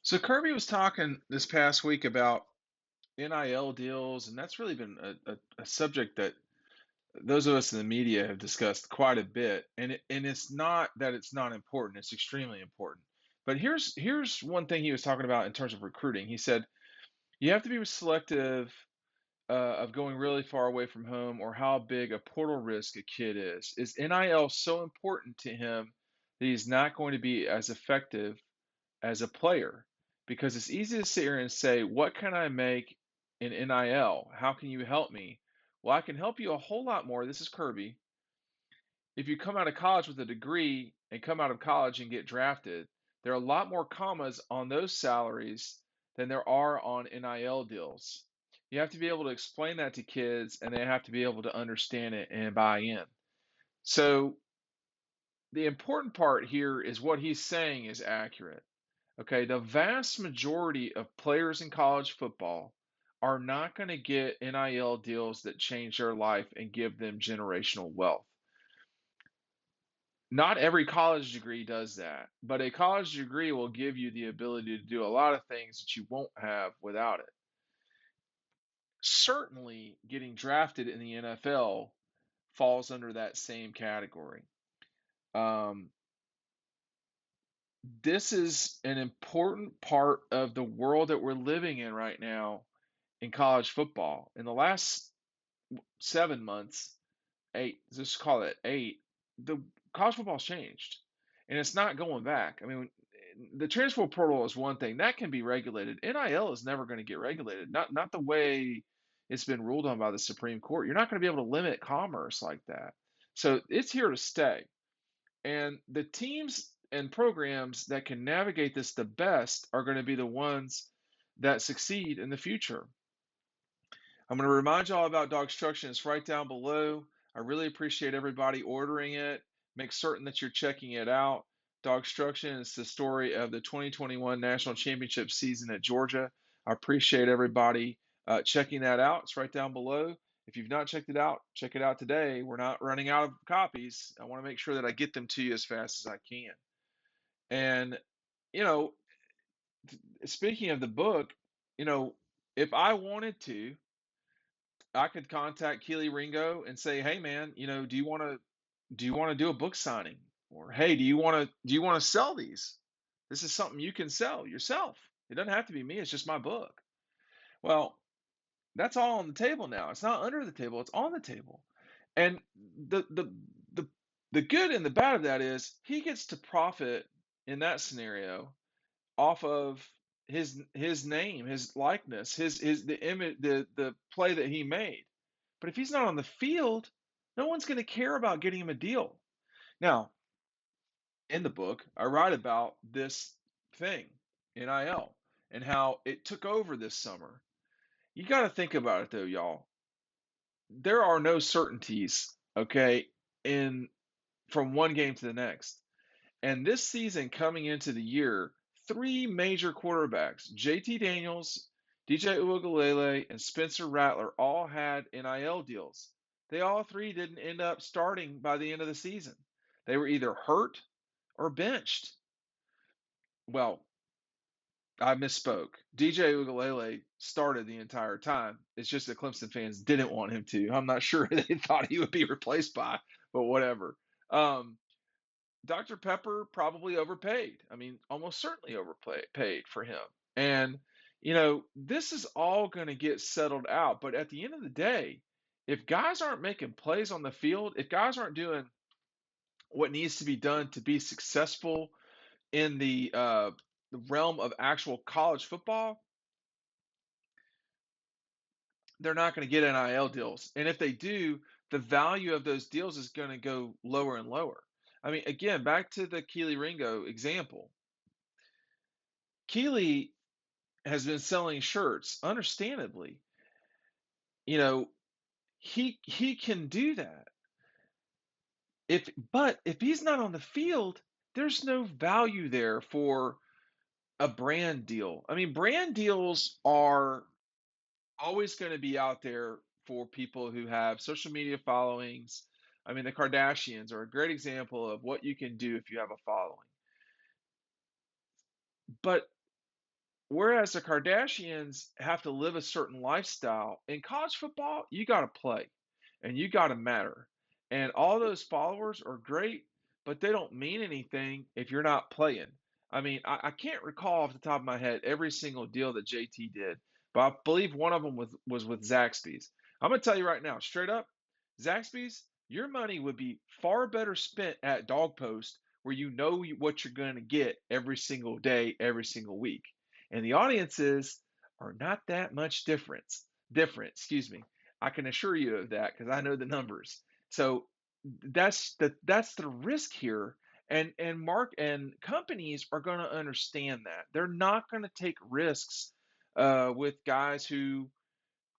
So Kirby was talking this past week about NIL deals, and that's really been a subject that those of us in the media have discussed quite a bit. And it's not that it's not important; it's extremely important. But here's one thing he was talking about in terms of recruiting. He said you have to be selective of going really far away from home or how big a portal risk a kid is. Is NIL so important to him that he's not going to be as effective as a player? Because it's easy to sit here and say, what can I make in NIL? How can you help me? Well, I can help you a whole lot more. This is Kirby. If you come out of college with a degree and come out of college and get drafted, there are a lot more commas on those salaries than there are on NIL deals. You have to be able to explain that to kids, and they have to be able to understand it and buy in. So the important part here is what he's saying is accurate. Okay, the vast majority of players in college football are not going to get NIL deals that change their life and give them generational wealth. Not every college degree does that, but a college degree will give you the ability to do a lot of things that you won't have without it. Certainly, getting drafted in the NFL falls under that same category. Um, this is an important part of the world that we're living in right now in college football. In the last 7 months, eight, just call it eight, the college football's changed, and it's not going back. I mean, the transfer portal is one thing that can be regulated. NIL is never going to get regulated. Not the way it's been ruled on by the Supreme Court. You're not going to be able to limit commerce like that. So it's here to stay. And the teams and programs that can navigate this the best are going to be the ones that succeed in the future. I'm going to remind you all about DAWGSTRUCTION. It's right down below. I really appreciate everybody ordering it. Make certain that you're checking it out. DAWGSTRUCTION is the story of the 2021 National Championship season at Georgia. I appreciate everybody checking that out. It's right down below. If you've not checked it out, check it out today. We're not running out of copies. I want to make sure that I get them to you as fast as I can. And, you know, speaking of the book, you know, if I wanted to, I could contact Keely Ringo and say, "Hey, man, do you want to do a book signing? Or hey, do you want to sell these? This is something you can sell yourself. It doesn't have to be me. It's just my book." Well, that's all on the table now. It's not under the table. It's on the table. And the the good and the bad of that is he gets to profit in that scenario off of his name, his likeness, his the image, the play that he made. But if he's not on the field, no one's going to care about getting him a deal. Now, in the book, I write about this thing, NIL, and how it took over this summer. You got to think about it though, y'all. There are no certainties, okay, in from one game to the next. And this season coming into the year, three major quarterbacks, JT Daniels, DJ Uiagalelei, and Spencer Rattler all had NIL deals. They all three didn't end up starting by the end of the season. They were either hurt or benched. Well, I misspoke. DJ Uiagalelei started the entire time. It's just that Clemson fans didn't want him to. I'm not sure they thought he would be replaced by, but whatever. Um, Dr. Pepper probably overpaid. I mean, almost certainly overpaid for him. And, this is all going to get settled out. But at the end of the day, if guys aren't making plays on the field, if guys aren't doing what needs to be done to be successful in the realm of actual college football, they're not going to get NIL deals. And if they do, the value of those deals is going to go lower and lower. I mean, again, back to the Keely Ringo example. Keely has been selling shirts, understandably. You know, he can do that. But if he's not on the field, there's no value there for a brand deal. I mean, brand deals are always going to be out there for people who have social media followings. I mean, the Kardashians are a great example of what you can do if you have a following. But Whereas the Kardashians have to live a certain lifestyle. In college football, you got to play and you got to matter. And all those followers are great, but they don't mean anything if you're not playing. I mean, I can't recall off the top of my head every single deal that JT did, but I believe one of them was with Zaxby's. I'm going to tell you right now, straight up, Zaxby's, your money would be far better spent at Dog Post where you know what you're going to get every single day, every single week, and the audiences are not that much excuse me. I can assure you of that because I know the numbers. So that's the risk here, and mark and companies are going to understand that they're not going to take risks with guys who,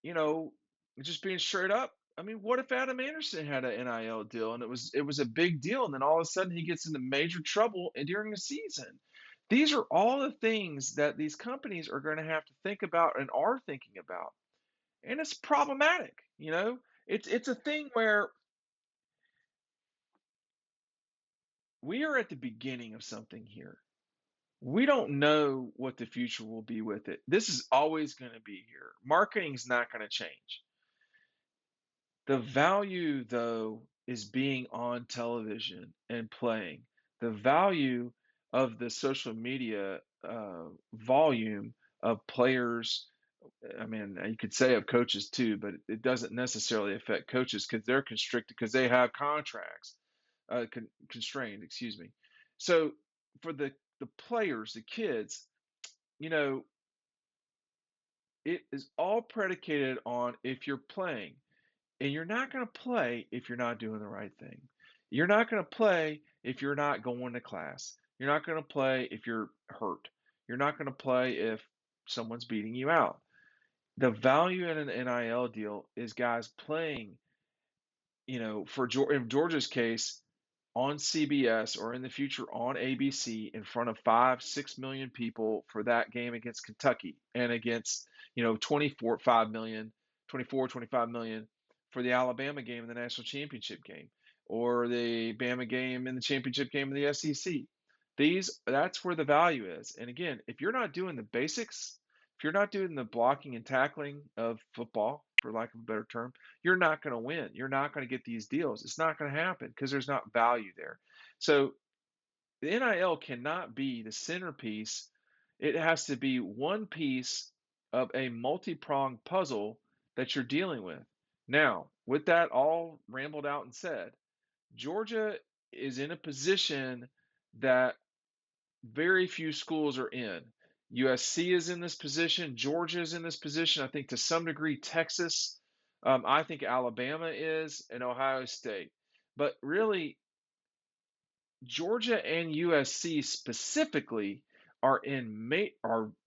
you know, just being straight up. I mean, what if Adam Anderson had an NIL deal and it was a big deal, and then all of a sudden he gets into major trouble during the season? These are all the things that these companies are going to have to think about and are thinking about, and it's problematic. It's a thing where we are at the beginning of something here. We don't know what the future will be with it. This is always going to be here. Marketing's not going to change. The value, though, is being on television and playing. The value of the social media volume of players. I mean, you could say of coaches too, but it doesn't necessarily affect coaches because they're constricted because they have contracts constrained. Excuse me. So for the players, the kids, you know, it is all predicated on if you're playing. And you're not going to play if you're not doing the right thing. You're not going to play if you're not going to class. You're not going to play if you're hurt. You're not going to play if someone's beating you out. The value in an NIL deal is guys playing, in Georgia's case, on CBS or in the future on ABC in front of 5, 6 million people for that game against Kentucky and against, 5 million, 24, 25 million for the Alabama game in the national championship game or the Bama game in the championship game in the SEC. That's where the value is. And again, if you're not doing the basics, if you're not doing the blocking and tackling of football, for lack of a better term, you're not going to win. You're not going to get these deals. It's not going to happen because there's not value there. So the NIL cannot be the centerpiece. It has to be one piece of a multi-pronged puzzle that you're dealing with. Now, with that all rambled out and said, Georgia is in a position that very few schools are in. USC is in this position. Georgia is in this position. I think to some degree Texas. I think Alabama is, and Ohio State. But really, Georgia and USC specifically are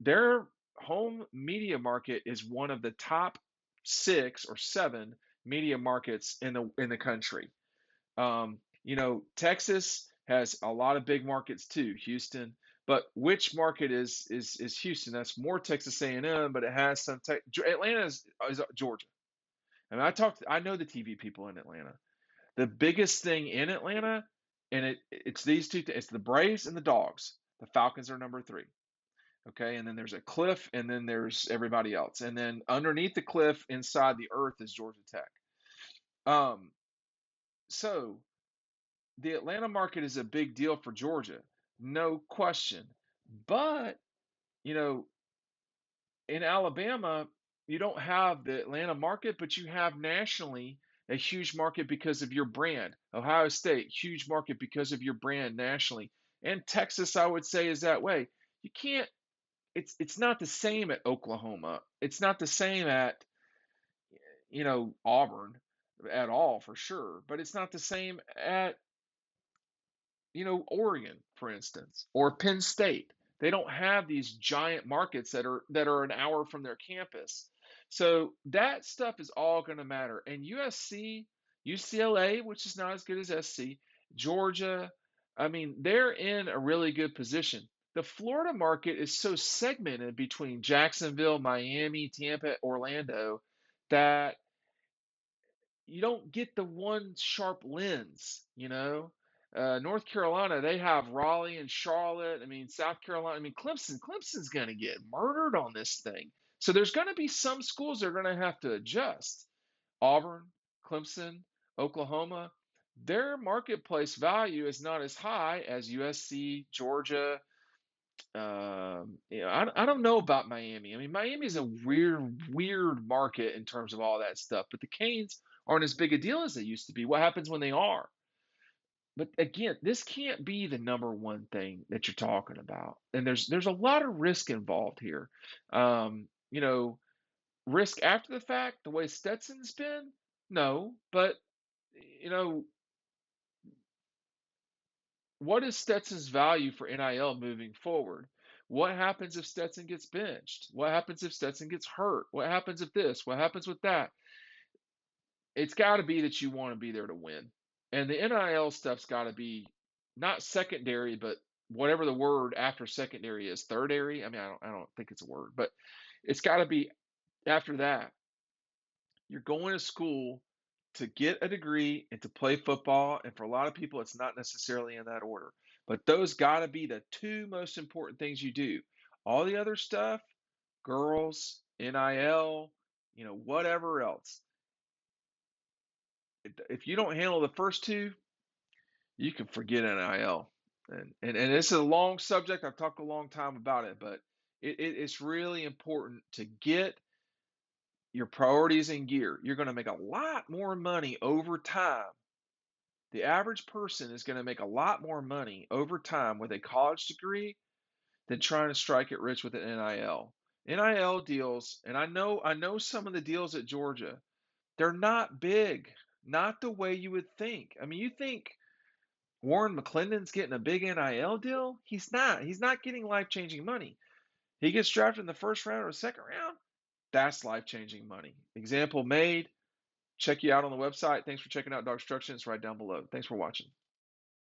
their home media market is one of the top 6 or 7 media markets in the country. Texas has a lot of big markets too, Houston. But which market is Houston? That's more Texas A&M, but it has some Atlanta is Georgia. I mean, I know the TV people in Atlanta. The biggest thing in Atlanta, and it's these two. It's the Braves and the Dogs. The Falcons are number 3. Okay, and then there's a cliff, and then there's everybody else, and then underneath the cliff, inside the earth, is Georgia Tech. So the Atlanta market is a big deal for Georgia, no question. But, you know, in Alabama, you don't have the Atlanta market, but you have nationally a huge market because of your brand. Ohio State, huge market because of your brand nationally. And Texas, I would say, is that way. You can't, it's not the same at Oklahoma. It's not the same at, Auburn at all for sure, but it's not the same at Oregon, for instance, or Penn State. They don't have these giant markets that are an hour from their campus. So that stuff is all going to matter. And USC, UCLA, which is not as good as SC, Georgia, I mean, they're in a really good position. The Florida market is so segmented between Jacksonville, Miami, Tampa, Orlando that you don't get the one sharp lens. North Carolina, they have Raleigh and Charlotte. I mean, South Carolina. I mean, Clemson's going to get murdered on this thing. So there's going to be some schools that are going to have to adjust. Auburn, Clemson, Oklahoma, their marketplace value is not as high as USC, Georgia. I don't know about Miami. I mean, Miami is a weird market in terms of all that stuff. But the Canes aren't as big a deal as they used to be. What happens when they are? But again, this can't be the number one thing that you're talking about. And there's a lot of risk involved here. You know, risk after the fact, the way Stetson's been, no. But you know, what is Stetson's value for NIL moving forward? What happens if Stetson gets benched? What happens if Stetson gets hurt? What happens if this? What happens with that? It's got to be that you want to be there to win. And the NIL stuff's got to be not secondary, but whatever the word after secondary is, thirdary. I mean, I don't think it's a word, but it's got to be after that. You're going to school to get a degree and to play football. And for a lot of people, it's not necessarily in that order. But those got to be the two most important things you do. All the other stuff, girls, NIL, whatever else. If you don't handle the first two, you can forget NIL. And this is a long subject. I've talked a long time about it, but it's really important to get your priorities in gear. You're going to make a lot more money over time. The average person is going to make a lot more money over time with a college degree than trying to strike it rich with an NIL. NIL deals, and I know some of the deals at Georgia, they're not big, not the way you would think. I mean, you think Warren McClendon's getting a big NIL deal? He's not. He's not getting life-changing money. He gets drafted in the first round or the second round. That's life-changing money. Example made. Check you out on the website. Thanks for checking out DAWGSTRUCTION. It's right down below. Thanks for watching.